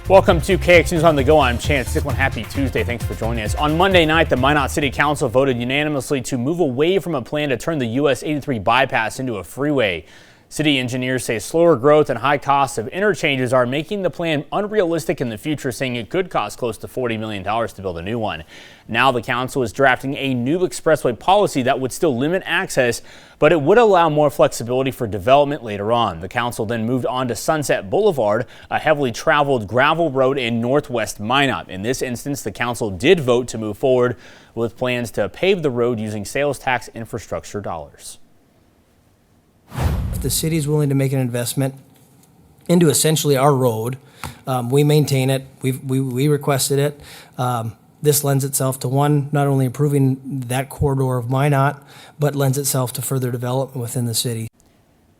Welcome to KX News on the Go. I'm Chance Dicklin. Happy Tuesday. Thanks for joining us. On Monday night, the Minot City Council voted unanimously to move away from a plan to turn the US 83 bypass into a freeway. City engineers say slower growth and high costs of interchanges are making the plan unrealistic in the future, saying it could cost close to $40 million to build a new one. Now the council is drafting a new expressway policy that would still limit access, but it would allow more flexibility for development later on. The council then moved on to Sunset Boulevard, a heavily traveled gravel road in northwest Minot. In this instance, the council did vote to move forward with plans to pave the road using sales tax infrastructure dollars. If the city is willing to make an investment into essentially our road, we maintain it. We requested it. This lends itself to not only improving that corridor of Minot, but lends itself to further development within the city.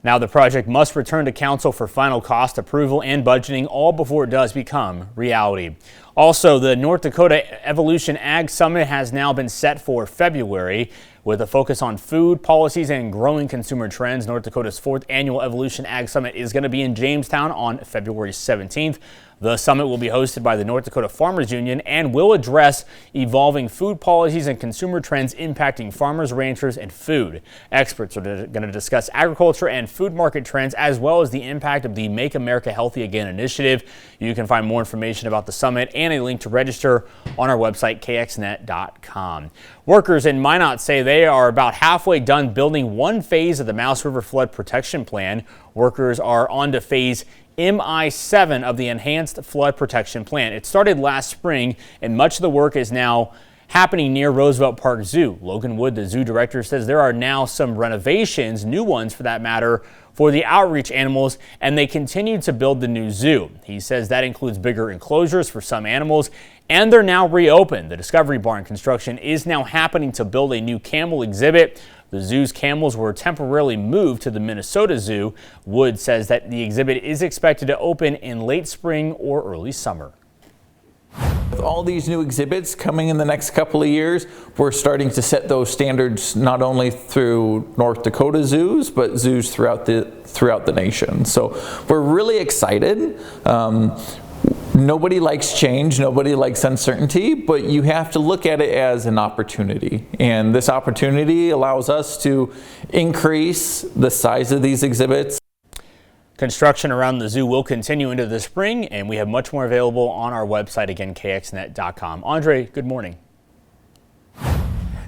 Now the project must return to council for final cost approval and budgeting, all before it does become reality. Also, the North Dakota Evolution Ag Summit has now been set for February. With a focus on food policies and growing consumer trends, North Dakota's 4th annual Evolution Ag Summit is going to be in Jamestown on February 17th. The summit will be hosted by the North Dakota Farmers Union and will address evolving food policies and consumer trends impacting farmers, ranchers, and food. Experts are going to discuss agriculture and food market trends, as well as the impact of the Make America Healthy Again initiative. You can find more information about the summit and a link to register on our website, kxnet.com. Workers in Minot say they are about halfway done building one phase of the Mouse River Flood Protection Plan. Workers are on to phase MI7 of the Enhanced Flood Protection Plan. It started last spring, and much of the work is now happening near Roosevelt Park Zoo. Logan Wood, the zoo director, says there are now some renovations, new ones for that matter, for the outreach animals, and they continue to build the new zoo. He says that includes bigger enclosures for some animals, and they're now reopened. The Discovery Barn construction is now happening to build a new camel exhibit. The zoo's camels were temporarily moved to the Minnesota Zoo. Wood says that the exhibit is expected to open in late spring or early summer. With all these new exhibits coming in the next couple of years, we're starting to set those standards not only through North Dakota zoos, but zoos throughout the nation. So we're really excited. Nobody likes change, nobody likes uncertainty, but you have to look at it as an opportunity. And this opportunity allows us to increase the size of these exhibits. Construction around the zoo will continue into the spring, and we have much more available on our website, again, kxnet.com. Andre, good morning.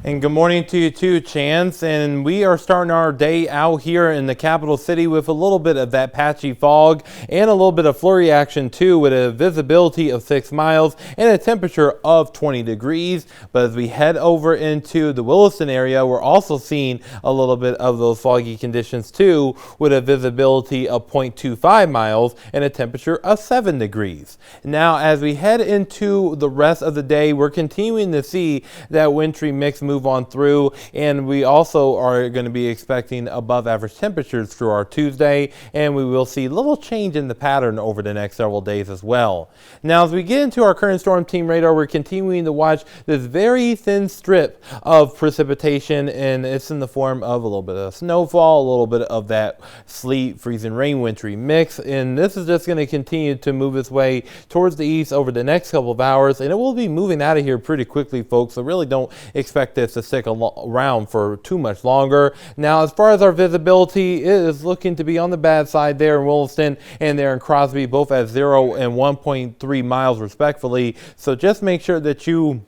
And good morning to you too, Chance. And we are starting our day out here in the capital city with a little bit of that patchy fog and a little bit of flurry action too, with a visibility of 6 miles and a temperature of 20 degrees. But as we head over into the Williston area, we're also seeing a little bit of those foggy conditions too, with a visibility of 0.25 miles and a temperature of 7 degrees. Now, as we head into the rest of the day, we're continuing to see that wintry mix move on through, and we also are going to be expecting above average temperatures through our Tuesday, and we will see little change in the pattern over the next several days as well. Now, as we get into our current storm team radar, we're continuing to watch this very thin strip of precipitation, and it's in the form of a little bit of snowfall, a little bit of that sleet, freezing rain, wintry mix, and this is just going to continue to move its way towards the east over the next couple of hours, and it will be moving out of here pretty quickly, folks. So really don't expect this to stick around for too much longer. Now, as far as our visibility, it is looking to be on the bad side there in Williston and there in Crosby, both at 0 and 1.3 miles respectively. So just make sure that you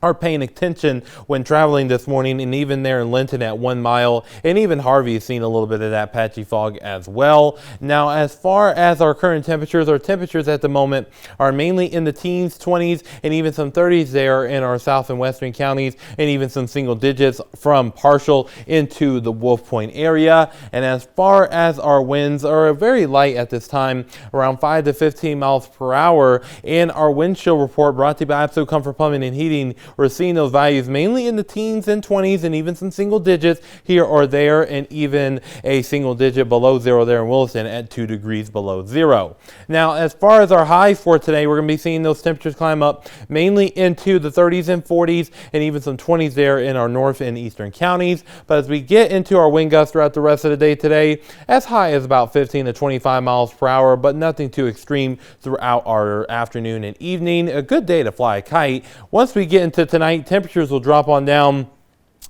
are paying attention when traveling this morning, and even there in Linton at 1 mile, and even Harvey is seeing a little bit of that patchy fog as well. Now, as far as our current temperatures, our temperatures at the moment are mainly in the teens, 20s, and even some 30s there in our south and western counties, and even some single digits from partial into the Wolf Point area. And as far as our winds are very light at this time, around 5 to 15 miles per hour, and our wind chill report brought to you by Absolute Comfort Plumbing and Heating, we're seeing those values mainly in the teens and 20s and even some single digits here or there, and even a single digit below zero there in Williston at 2 degrees below zero. Now, as far as our highs for today, we're going to be seeing those temperatures climb up mainly into the 30s and 40s and even some 20s there in our north and eastern counties. But as we get into our wind gusts throughout the rest of the day today, as high as about 15 to 25 miles per hour, but nothing too extreme throughout our afternoon and evening. A good day to fly a kite. Once we get into tonight, temperatures will drop on down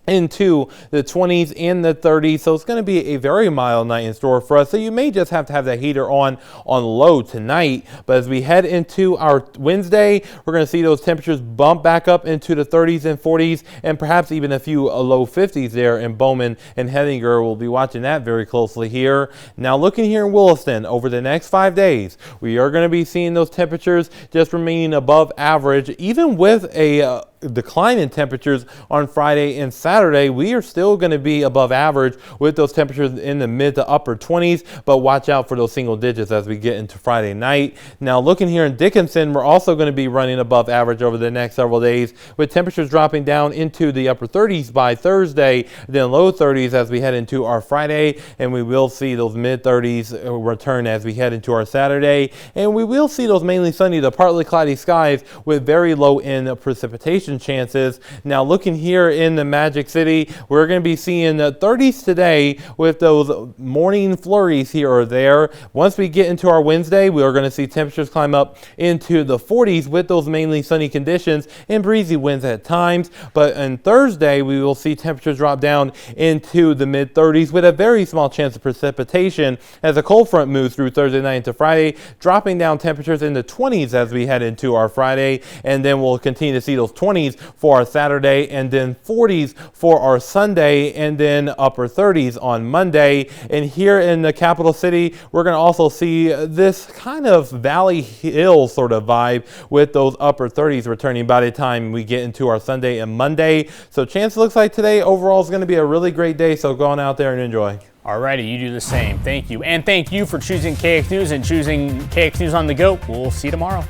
into the 20s and the 30s, so it's going to be a very mild night in store for us. So you may just have to have that heater on low tonight. But as we head into our Wednesday, we're going to see those temperatures bump back up into the 30s and 40s, and perhaps even a few low 50s there in Bowman and Hettinger. We'll be watching that very closely here. Now, looking here in Williston over the next 5 days, we are going to be seeing those temperatures just remaining above average, even with a decline in temperatures on Friday and Saturday. We are still going to be above average with those temperatures in the mid to upper 20s, but watch out for those single digits as we get into Friday night. Now, looking here in Dickinson, we're also going to be running above average over the next several days, with temperatures dropping down into the upper 30s by Thursday, then low 30s as we head into our Friday, and we will see those mid 30s return as we head into our Saturday, and we will see those mainly sunny to partly cloudy skies with very low end precipitation chances. Now, looking here in the Magic City, we're going to be seeing 30s today with those morning flurries here or there. Once we get into our Wednesday, we are going to see temperatures climb up into the 40s with those mainly sunny conditions and breezy winds at times. But on Thursday, we will see temperatures drop down into the mid 30s with a very small chance of precipitation as a cold front moves through Thursday night into Friday, dropping down temperatures in the 20s as we head into our Friday, and then we'll continue to see those 20s for our Saturday, and then 40s for our Sunday, and then upper 30s on Monday. And here in the capital city, we're going to also see this kind of Valley Hill sort of vibe with those upper 30s returning by the time we get into our Sunday and Monday. So chance looks like today overall is going to be a really great day, so go on out there and enjoy. Alrighty, you do the same. Thank you. And thank you for choosing KX News and choosing KX News on the Go. We'll see you tomorrow.